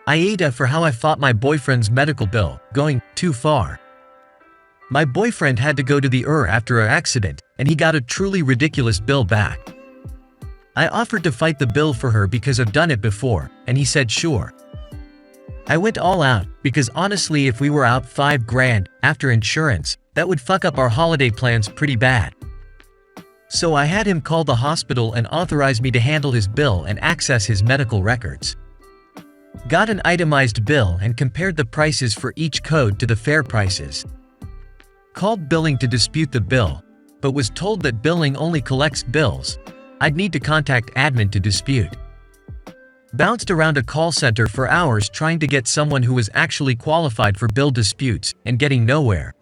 AITA for how I fought my boyfriend's medical bill, going too far. My boyfriend had to go to the ER after an accident, and he got a truly ridiculous bill back. I offered to fight the bill for her because I've done it before, and he said sure. I went all out, because honestly if we were out $5,000 after insurance, that would fuck up our holiday plans pretty bad. So I had him call the hospital and authorize me to handle his bill and access his medical records. Got an itemized bill and compared the prices for each code to the fair prices. Called billing to dispute the bill, but was told that billing only collects bills. I'd need to contact admin to dispute. Bounced around a call center for hours trying to get someone who was actually qualified for bill disputes and getting nowhere.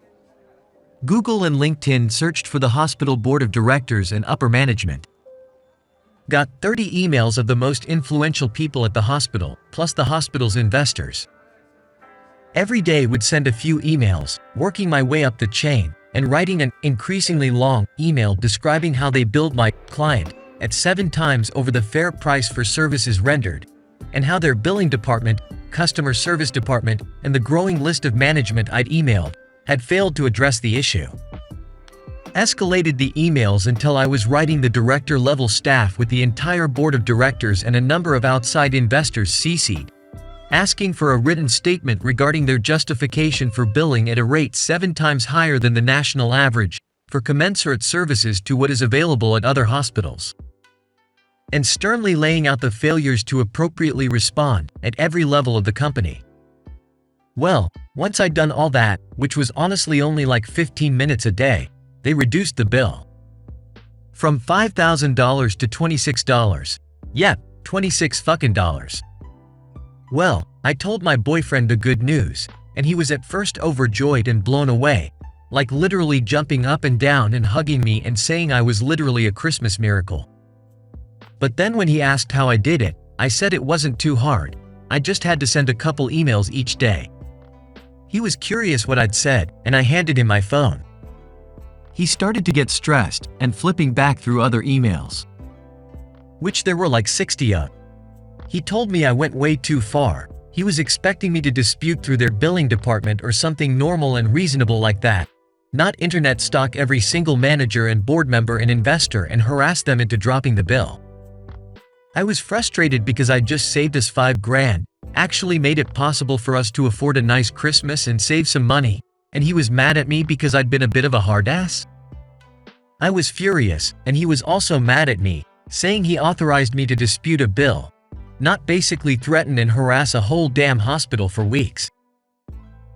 Google and LinkedIn searched for the hospital board of directors and upper management. Got 30 emails of the most influential people at the hospital, plus the hospital's investors. Every day would send a few emails, working my way up the chain, and writing an increasingly long email describing how they billed my client at 7 times over the fair price for services rendered, and how their billing department, customer service department, and the growing list of management I'd emailed had failed to address the issue. Escalated the emails until I was writing the director-level staff with the entire board of directors and a number of outside investors CC'd, asking for a written statement regarding their justification for billing at a rate 7 times higher than the national average for commensurate services to what is available at other hospitals. And sternly laying out the failures to appropriately respond at every level of the company. Well, once I'd done all that, which was honestly only like 15 minutes a day, they reduced the bill. From $5,000 to $26. Yep, $26 fucking dollars. Well, I told my boyfriend the good news, and he was at first overjoyed and blown away, like literally jumping up and down and hugging me and saying I was literally a Christmas miracle. But then when he asked how I did it, I said it wasn't too hard, I just had to send a couple emails each day. He was curious what I'd said, and I handed him my phone. He started to get stressed and flipping back through other emails, which there were like 60 of. He told me I went way too far. He was expecting me to dispute through their billing department or something normal and reasonable like that, not internet stalk every single manager and board member and investor and harass them into dropping the bill. I was frustrated because I'd just saved us $5,000, actually made it possible for us to afford a nice Christmas and save some money, and he was mad at me because I'd been a bit of a hard ass. I was furious, and he was also mad at me, saying he authorized me to dispute a bill, not basically threaten and harass a whole damn hospital for weeks.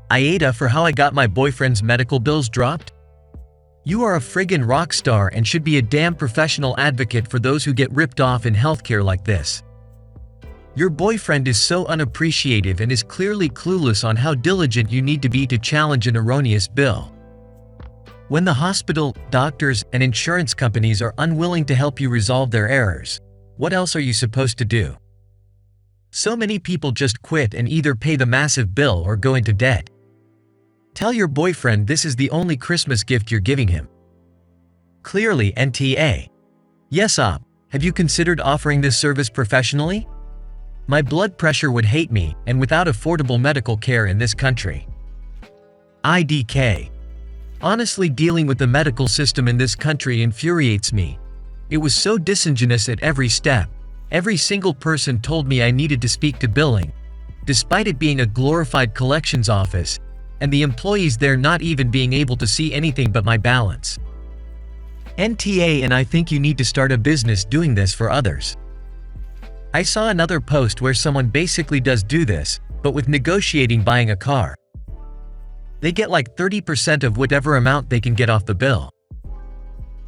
AITA for how I got my boyfriend's medical bills dropped? You are a friggin' rock star and should be a damn professional advocate for those who get ripped off in healthcare like this. Your boyfriend is so unappreciative and is clearly clueless on how diligent you need to be to challenge an erroneous bill. When the hospital, doctors, and insurance companies are unwilling to help you resolve their errors, what else are you supposed to do? So many people just quit and either pay the massive bill or go into debt. Tell your boyfriend this is the only Christmas gift you're giving him. Clearly NTA. Yes op, have you considered offering this service professionally? My blood pressure would hate me, and without affordable medical care in this country. IDK. Honestly, dealing with the medical system in this country infuriates me. It was so disingenuous at every step. Every single person told me I needed to speak to billing, despite it being a glorified collections office, and the employees there not even being able to see anything but my balance. NTA, and I think you need to start a business doing this for others. I saw another post where someone basically does do this, but with negotiating buying a car. They get like 30% of whatever amount they can get off the bill.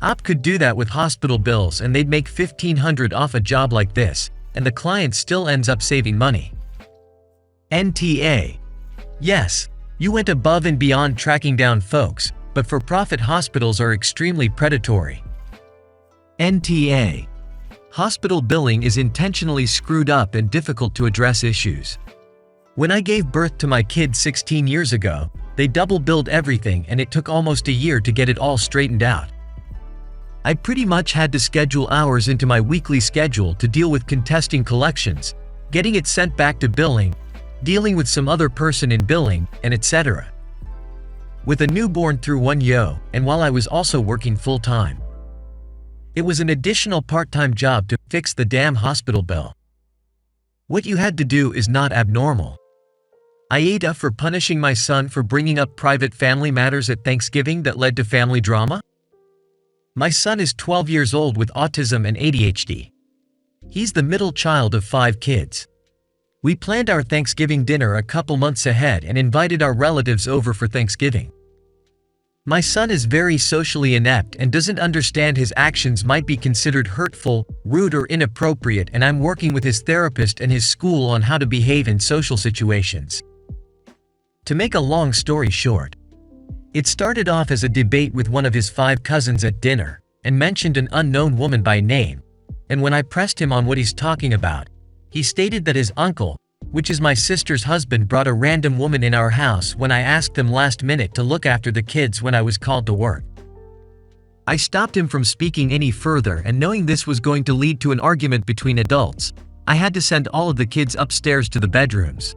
Op could do that with hospital bills and they'd make $1,500 off a job like this, and the client still ends up saving money. NTA. Yes, you went above and beyond tracking down folks, but for-profit hospitals are extremely predatory. NTA. Hospital billing is intentionally screwed up and difficult to address issues. When I gave birth to my kid 16 years ago, they double-billed everything and it took almost a year to get it all straightened out. I pretty much had to schedule hours into my weekly schedule to deal with contesting collections, getting it sent back to billing, dealing with some other person in billing, and etc. With a newborn through 1 year, and while I was also working full-time. It was an additional part-time job to fix the damn hospital bill. What you had to do is not abnormal. AITA for punishing my son for bringing up private family matters at Thanksgiving that led to family drama? My son is 12 years old with autism and ADHD. He's the middle child of 5 kids. We planned our Thanksgiving dinner a couple months ahead and invited our relatives over for Thanksgiving. My son is very socially inept and doesn't understand his actions might be considered hurtful, rude or inappropriate, and I'm working with his therapist and his school on how to behave in social situations. To make a long story short, it started off as a debate with one of his 5 cousins at dinner, and mentioned an unknown woman by name, and when I pressed him on what he's talking about, he stated that his uncle, which is my sister's husband, brought a random woman in our house when I asked them last minute to look after the kids when I was called to work. I stopped him from speaking any further, and knowing this was going to lead to an argument between adults, I had to send all of the kids upstairs to the bedrooms.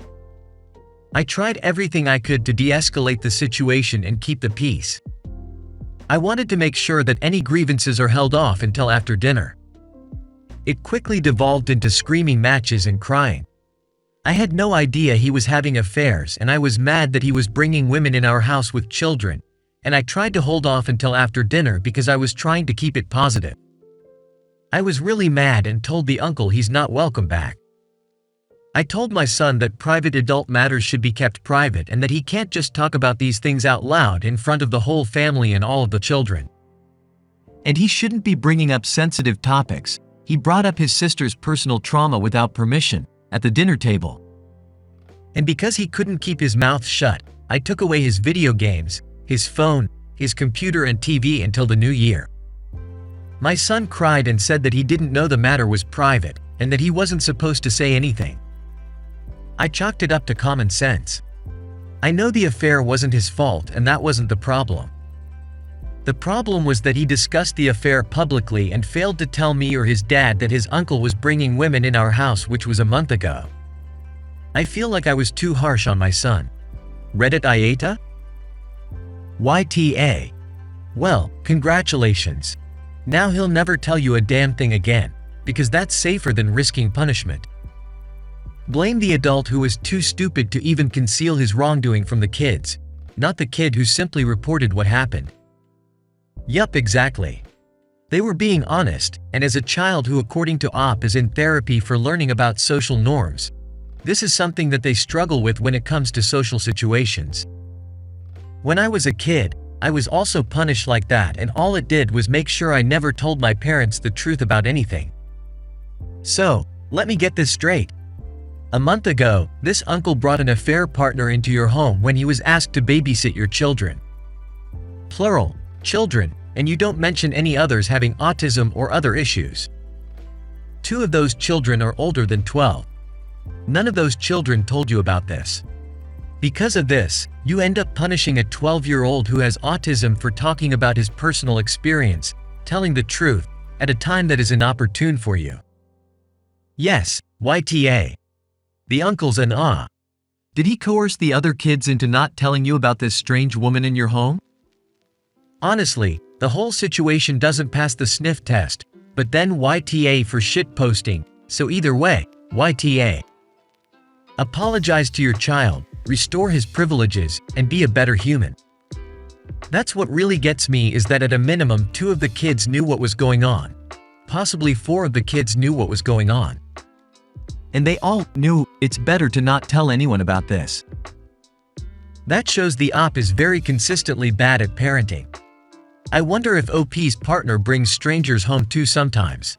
I tried everything I could to de-escalate the situation and keep the peace. I wanted to make sure that any grievances are held off until after dinner. It quickly devolved into screaming matches and crying. I had no idea he was having affairs, and I was mad that he was bringing women in our house with children, and I tried to hold off until after dinner because I was trying to keep it positive. I was really mad and told the uncle he's not welcome back. I told my son that private adult matters should be kept private and that he can't just talk about these things out loud in front of the whole family and all of the children. And he shouldn't be bringing up sensitive topics. He brought up his sister's personal trauma without permission at the dinner table. And because he couldn't keep his mouth shut, I took away his video games, his phone, his computer and TV until the new year. My son cried and said that he didn't know the matter was private, and that he wasn't supposed to say anything. I chalked it up to common sense. I know the affair wasn't his fault, and that wasn't the problem. The problem was that he discussed the affair publicly and failed to tell me or his dad that his uncle was bringing women in our house, which was a month ago. I feel like I was too harsh on my son. Reddit AITA? YTA. Well, congratulations. Now he'll never tell you a damn thing again, because that's safer than risking punishment. Blame the adult who was too stupid to even conceal his wrongdoing from the kids, not the kid who simply reported what happened. Yup, exactly. They were being honest, and as a child who, according to OP, is in therapy for learning about social norms, this is something that they struggle with when it comes to social situations. When I was a kid, I was also punished like that, and all it did was make sure I never told my parents the truth about anything. So, let me get this straight. A month ago, this uncle brought an affair partner into your home when he was asked to babysit your children. Plural, children, and you don't mention any others having autism or other issues. 2 of those children are older than 12. None of those children told you about this. Because of this, you end up punishing a 12-year-old who has autism for talking about his personal experience, telling the truth, at a time that is inopportune for you. Yes, YTA. The uncle's in awe. Did he coerce the other kids into not telling you about this strange woman in your home? Honestly, the whole situation doesn't pass the sniff test, but then YTA for shitposting, so either way, YTA. Apologize to your child, restore his privileges, and be a better human. That's what really gets me, is that at a minimum 2 of the kids knew what was going on. Possibly 4 of the kids knew what was going on. And they all knew it's better to not tell anyone about this. That shows the OP is very consistently bad at parenting. I wonder if OP's partner brings strangers home too sometimes.